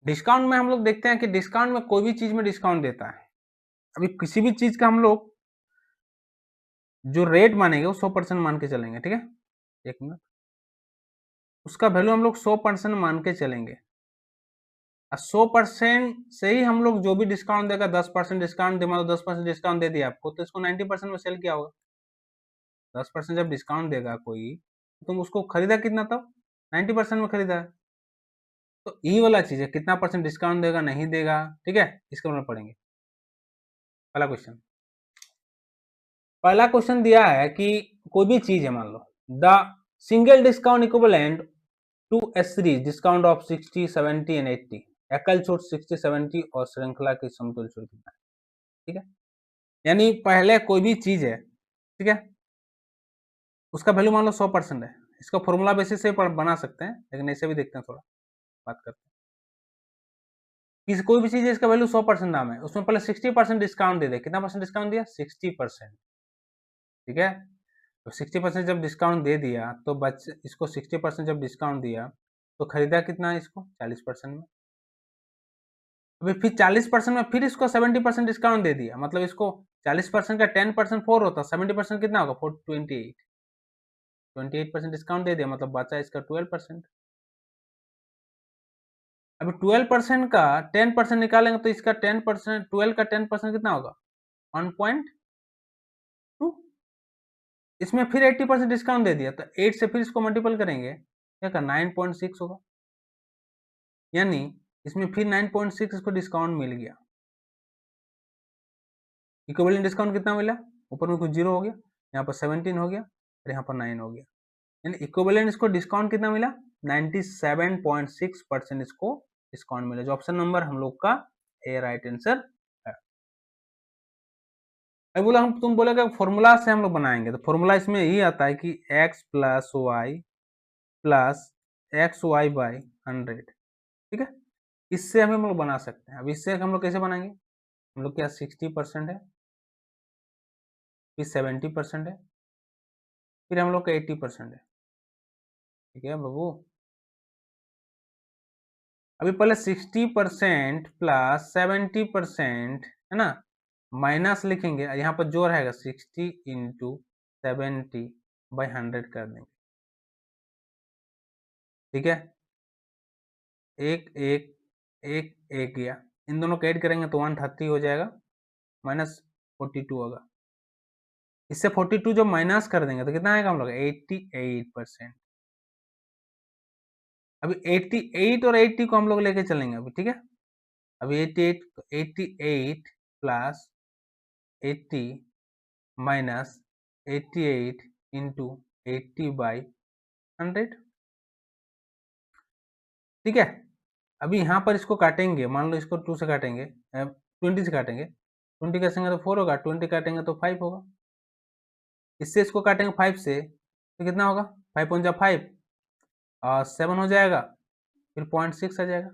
Discount में हम लोग देखते हैं कि डिस्काउंट में कोई भी चीज में डिस्काउंट देता है। अभी किसी भी चीज का हम लोग जो रेट मानेंगे वो 100% मान के चलेंगे, ठीक है। एक मिनट, उसका वैल्यू हम लोग 100% मान के चलेंगे। 100% से ही हम लोग जो भी डिस्काउंट देगा, 10% डिस्काउंट दे, मतलब 10% डिस्काउंट दे दिया आपको, तो इसको 90% में सेल किया होगा। 10% जब डिस्काउंट देगा कोई, तो तुम उसको खरीदा कितना तब? 90% में खरीदा है। तो ये वाला चीज है, कितना परसेंट डिस्काउंट देगा नहीं देगा, ठीक है, इसके बारे में पढ़ेंगे। पहला क्वेश्चन दिया है कि कोई भी चीज है, मान लो the single discount equivalent to a series discount of 60, 70 and 80, एकल छूट 60, 70 और श्रृंखला की समतुल्य छूट कितना है, ठीक है। यानी पहले कोई भी चीज है, ठीक है, उसका वैल्यू मान लो 100% है। इसका फॉर्मूला बेसिस से बना सकते हैं, लेकिन ऐसे भी देखते हैं, थोड़ा बात करते हैं। कोई भी चीज है, इसका वैल्यू 100% नाम है, उसमें पहले 60% डिस्काउंट दे दे। कितना परसेंट डिस्काउंट दिया? 60%, ठीक है। तो 60% जब डिस्काउंट दे दिया तो बच इसको 60% जब डिस्काउंट दिया तो खरीदा कितना है इसको? 40% में। अभी फिर 40% में फिर इसको 70% डिस्काउंट दे दिया, मतलब इसको 40% का 10% 4 होता, 70% कितना होगा? 28। 28% डिस्काउंट दे दिया, मतलब बचा इसका 12%। अभी 12% का 10% निकालेंगे तो इसका 10%, 12 का 10% कितना होगा? 1.2। इसमें फिर 80% डिस्काउंट दे दिया, तो 8 से फिर इसको मल्टीपल करेंगे, क्या का 9.6 होगा। यानी इसमें फिर 9.6 इसको डिस्काउंट मिल गया। इक्विवेलेंट डिस्काउंट कितना मिला? ऊपर में कुछ जीरो हो गया, यहाँ पर 17 हो गया और यहाँ पर 9 हो गया। यानी इक्विवेलेंट इसको डिस्काउंट कितना मिला? 97.6% इसको डिस्काउंट मिला, जो ऑप्शन नंबर हम लोग का ए राइट आंसर है। अब बोला हम, तुम बोलेगा फॉर्मूला से हम लोग बनाएंगे, तो फॉर्मूला इसमें यही आता है कि x प्लस वाई बाई 100, ठीक है। इससे हम लोग बना सकते हैं। अब इससे हम लोग कैसे बनाएंगे? हम लोग क्या 60% है, फिर 70% है, फिर हम लोग का 80% है, ठीक है बाबू। अभी पहले 60% प्लस 70% है ना, माइनस लिखेंगे, यहाँ पर जो रहेगा 60 इंटू 70 बाई 100 कर देंगे, ठीक है। एक एक एक एक गया, इन दोनों को ऐड करेंगे तो 130 हो जाएगा, माइनस 42 होगा। इससे 42 जो माइनस कर देंगे तो कितना आएगा हम लोग? 88%। अभी 88 और 80 को हम लोग लेके चलेंगे अभी, ठीक है। अभी 88 प्लस 80 माइनस 88 इंटू 80 बाई 100, ठीक है। अभी यहाँ पर इसको काटेंगे, मान लो इसको 2 से काटेंगे, 20 से काटेंगे, 20 काटेंगे तो 4 होगा, 20 काटेंगे तो 5 होगा। इससे इसको काटेंगे 5 से तो कितना होगा? 5 और 7 हो जाएगा, फिर 0.6 आ जाएगा,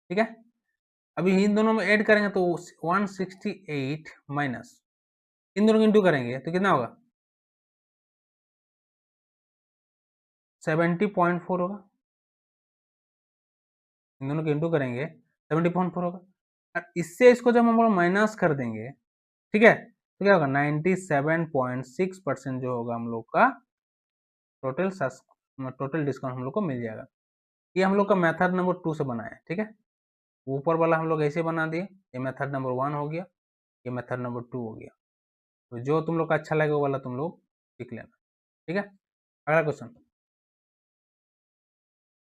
ठीक है। अभी इन दोनों में ऐड करेंगे तो 168 माइनस, इन दोनों को इंटू करेंगे तो कितना होगा? 70.4 होगा। इन दोनों को इंटू करेंगे 70.4 होगा। और इससे इसको जब हम लोग माइनस कर देंगे, ठीक है, तो क्या होगा? 97.6% जो होगा हम लोग का टोटल डिस्काउंट हम लोग को मिल जाएगा। ये हम लोग का मेथड नंबर 2 से बनाया है, ठीक है। ऊपर वाला हम लोग ऐसे बना दिए, ये मेथड नंबर 1 हो गया, ये मेथड नंबर 2 हो गया। तो जो तुम लोग का अच्छा लगे वो वाला तुम लोग सीख लेना, ठीक है। अगला क्वेश्चन,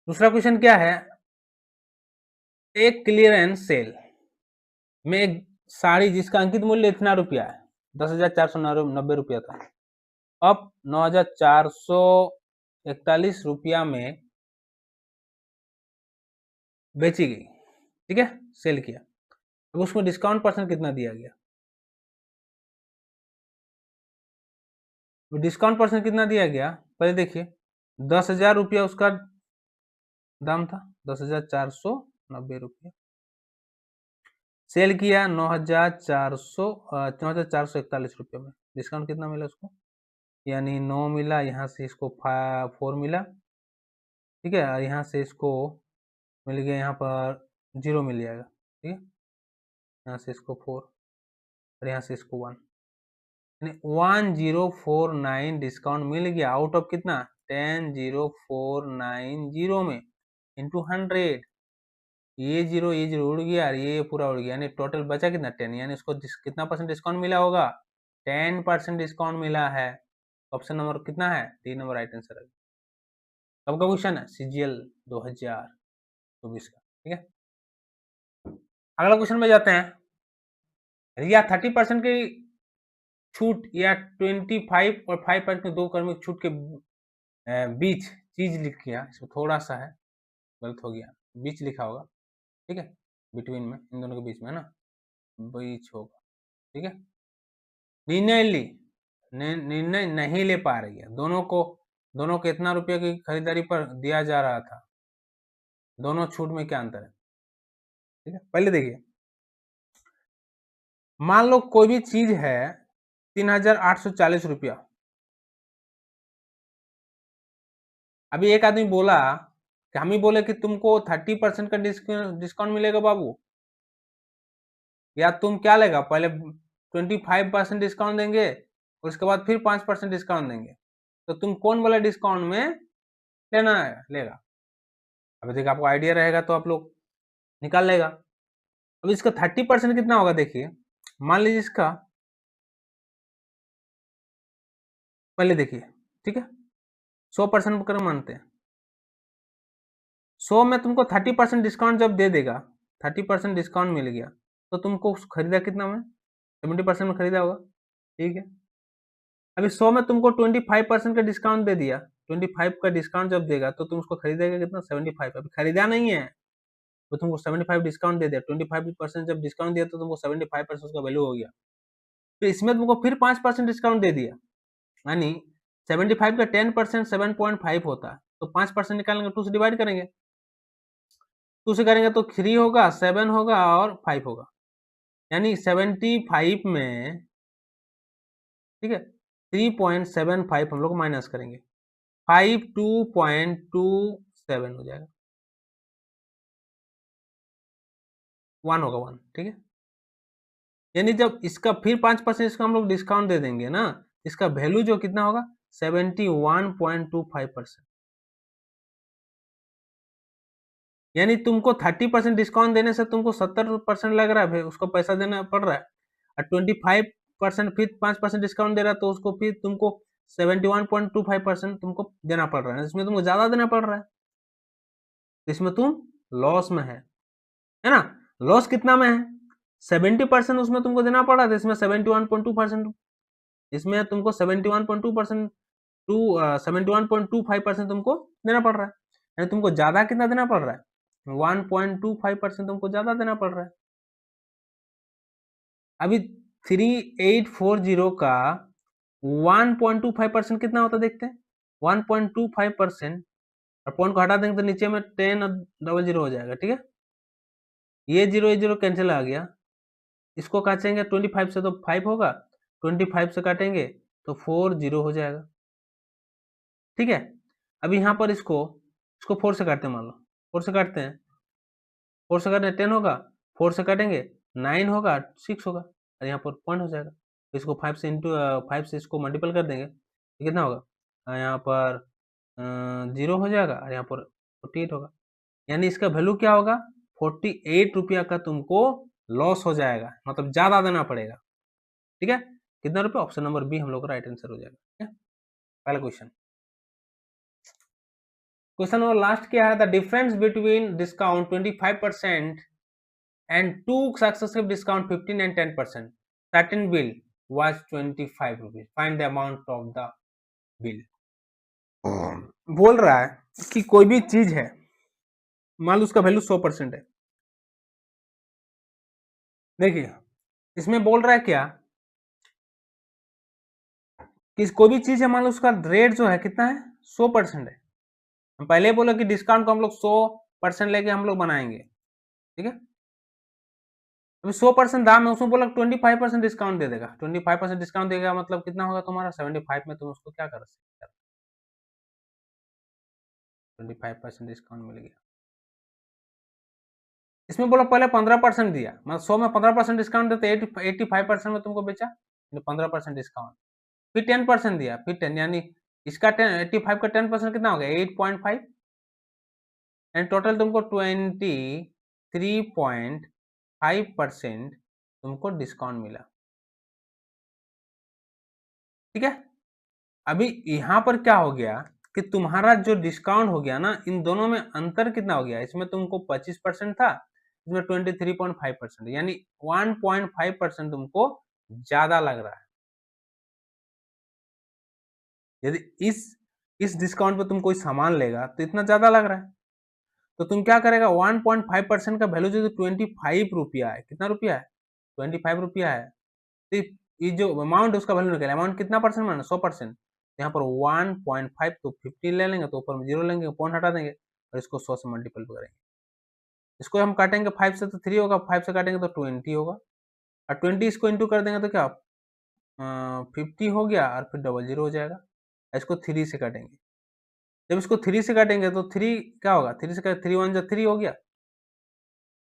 दूसरा क्वेश्चन क्या है? एक क्लियरेंस सेल में एक साड़ी जिसका अंकित मूल्य इतना रुपया है, 10,490 रुपया था, अब 9,441 रुपया में बेची गई, ठीक है, सेल किया। अब उसमें डिस्काउंट परसेंट कितना दिया गया? डिस्काउंट परसेंट कितना दिया गया पहले देखिए। 10,000 रुपया उसका दाम था, 10,490 रुपया, सेल किया 9,441 रुपये में। डिस्काउंट कितना मिला उसको? यानी 9 मिला, यहाँ से इसको 4 मिला, ठीक है, और यहाँ से इसको मिल गया, यहाँ पर 0 मिल जाएगा, ठीक है। यहाँ से इसको 4 और यहाँ से इसको 1, यानी 1049 डिस्काउंट मिल गया आउट ऑफ कितना 10490 में इंटू 100। ये जीरो उड़ गया और ये पूरा उड़ गया, यानी टोटल बचा कितना 10, यानी उसको कितना परसेंट डिस्काउंट मिला होगा 10% डिस्काउंट मिला है। ऑप्शन नंबर कितना है 3 नंबर राइट आंसर है। कब का क्वेश्चन है CGL 2024 का, ठीक है। अगला क्वेश्चन में जाते हैं। या 30% की छूट या 25 और 5% के दो कर्मिक छूट के बीच चीज लिख किया, इसमें थोड़ा सा है गलत हो गया, बीच लिखा होगा, ठीक है, बिटवीन में, इन दोनों के बीच में है ना, बीच होगा, ठीक है। निर्णय नहीं ले पा रही है, दोनों को इतना रुपये की खरीदारी पर दिया जा रहा था, दोनों छूट में क्या अंतर है, ठीक है। पहले देखिए, मान लो कोई भी चीज है 3840 रुपया। अभी एक आदमी बोला कि हम ही बोले कि तुमको 30% का डिस्काउंट मिलेगा बाबू, या तुम क्या लेगा, पहले 25% डिस्काउंट देंगे उसके बाद फिर 5% डिस्काउंट देंगे, तो तुम कौन वाला डिस्काउंट में लेगा। अभी देखिए आपको आइडिया रहेगा तो आप लोग निकाल लेगा। अब इसका 30% कितना होगा, देखिए मान लीजिए इसका, पहले देखिए, ठीक है, 100% कर मानते हैं, 100 में तुमको 30% डिस्काउंट जब दे देगा, 30% डिस्काउंट मिल गया, तो तुमको खरीदा कितना में 70% में खरीदा होगा, ठीक है। अभी 100 में तुमको 25% का डिस्काउंट दे दिया, 25 का डिस्काउंट जब देगा तो तुम उसको खरीदेगा कितना 75। अभी खरीदा नहीं है तो तुमको 75 डिस्काउंट दे दिया, 25% जब डिस्काउंट दिया तो तुमको 75% उसका वैल्यू हो गया। फिर इसमें तुमको फिर 5% डिस्काउंट दे दिया, यानी 75 का 10% 7.5 होता है, तो 5% निकालेंगे, 2 से डिवाइड करेंगे, 2 से करेंगे तो 3 होगा, 7 होगा और 5 होगा, यानी 75 में, ठीक है, 3.75 हम लोग माइनस करेंगे, 52.27 हो जाएगा, 1 होगा 1, ठीक है। यानी जब इसका फिर 5% इसका हम लोग डिस्काउंट दे देंगे ना, इसका वैल्यू जो कितना होगा 71.25%, यानी तुमको 30% डिस्काउंट देने से तुमको 70% लग रहा है, उसको पैसा देना पड़ रहा है, और 25% फिर 5% डिस्काउंट दे रहा है तो उसको फिर तुमको 71.25% तुमको देना पड़ रहा है, इसमें तुमको ज्यादा देना पड़ रहा है, इसमें तुम लॉस में है ना। लॉस कितना में है 70% उसमें तुमको देना पड़ रहा है, इसमें 71.2%, इसमें तुमको 71.2% 71.25% तुमको देना पड़ रहा है, यानी तुमको ज्यादा कितना देना पड़ रहा है 1.25% तुमको ज्यादा देना पड़ रहा है। अभी 3840 का 1.25% कितना होता है देखते हैं, 1.25% और पॉइंट को हटा देंगे तो नीचे में 10 और 00 हो जाएगा, ठीक है। ये जीरो कैंसिल आ गया, इसको काटेंगे 25 से तो 5 होगा, 25 से काटेंगे तो 40 हो जाएगा, ठीक है। अभी यहाँ पर इसको 4 से काटते हैं, मान लो 4 से काटते हैं, 4 से काटते 10 होगा, 4 से काटेंगे 9 होगा, 6 होगा और यहाँ पर पॉइंट हो जाएगा, तो इसको 5 से इंटू 5 से इसको मल्टीपल कर देंगे तो कितना होगा, यहाँ पर 0 हो जाएगा और यहाँ पर 48 होगा, यानी इसका वैल्यू क्या होगा 48 रुपया का तुमको लॉस हो जाएगा, मतलब ज्यादा देना पड़ेगा, ठीक है। कितना रुपया, ऑप्शन नंबर बी हम लोग का राइट आंसर हो जाएगा, ठीक है। पहला क्वेश्चन और लास्ट क्या है, the difference between discount 25% and two successive discount 15 and 10%, certain bill was 25 rupees, find the amount of the bill। बोल रहा है कि कोई भी चीज है, मान लो उसका वैल्यू 100% है, देखिए इसमें बोल रहा है क्या कि कोई भी चीज है, मान लो उसका रेट जो है कितना है 100% है, हम पहले बोले कि डिस्काउंट को हम लोग 100% लेके हम लोग बनाएंगे, ठीक है। अभी 100% दाम है, उसमें बोला 25% डिस्काउंट दे देगा, 25% डिस्काउंट देगा मतलब कितना होगा तुम्हारा 75 में, तुम उसको क्या कर सकते, 25% डिस्काउंट मिल गया, इसमें बोला पहले 15% दिया, मतलब 100 में 15% डिस्काउंट देते 85% में तुमको बेचा, 15% डिस्काउंट, फिर 10% दिया, फिर 10, यानी इसका 85 का 10% कितना हो गया 8.5, एंड टोटल तुमको 23.5% तुमको डिस्काउंट मिला। ठीक है, अभी यहाँ पर क्या हो गया कि तुम्हारा जो डिस्काउंट हो गया ना, इन दोनों में अंतर कितना हो गया, इसमें तुमको 25% था, इसमें 23.5%, यानी 1.5% तुमको ज्यादा लग रहा है। यदि इस डिस्काउंट पे तुम कोई सामान लेगा तो इतना ज्यादा लग रहा है, तो तुम क्या करेगा, 1.5% का वैल्यू जो 25 रुपया है, कितना रुपया है 25 रुपया है, तो ये जो अमाउंट उसका वैल्यू निकला, अमाउंट कितना परसेंट माना 100%, यहाँ पर 1.5 तो 50 ले लेंगे, तो ऊपर में 0 लेंगे, पॉइंट हटा देंगे और इसको 100 से मल्टीपल करेंगे। इसको हम काटेंगे 5 से तो 3 होगा, 5 से काटेंगे तो 20 होगा, और 20 इसको इंटू कर देंगे तो क्या 50 हो गया, और फिर डबल 0 हो जाएगा। इसको 3 से काटेंगे, जब इसको 3 से काटेंगे तो 3 क्या होगा, 3 से 3 1 जा 3 हो गया,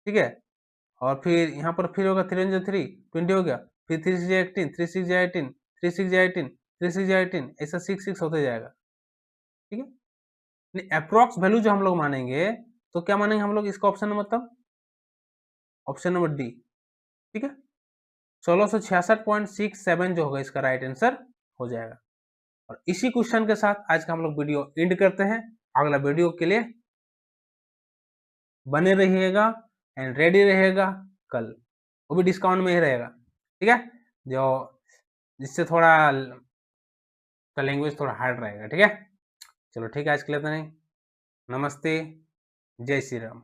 ठीक है, और फिर यहाँ पर फिर होगा 3 1 जा 3 20 हो गया, फिर 3 6 18 3 6 जा 18 3 6 जा 18 3 6 जा 18, ऐसा 6 6 होते जाएगा। ठीक है, अप्रोक्स वैल्यू जो हम लोग मानेंगे, तो क्या मानेंगे हम लोग इसका ऑप्शन, मतलब ऑप्शन नंबर डी। ठीक है, 1666.67 जो होगा इसका राइट आंसर हो जाएगा। और इसी क्वेश्चन के साथ आज का हम लोग वीडियो एंड करते हैं। अगला वीडियो के लिए बने रहिएगा एंड रेडी रहेगा, कल वो भी डिस्काउंट में ही रहेगा। ठीक है, जो जिससे थोड़ा का लैंग्वेज थोड़ा हार्ड रहेगा। ठीक है, चलो ठीक है, आज के लिए इतना ही। नमस्ते, जय श्री राम।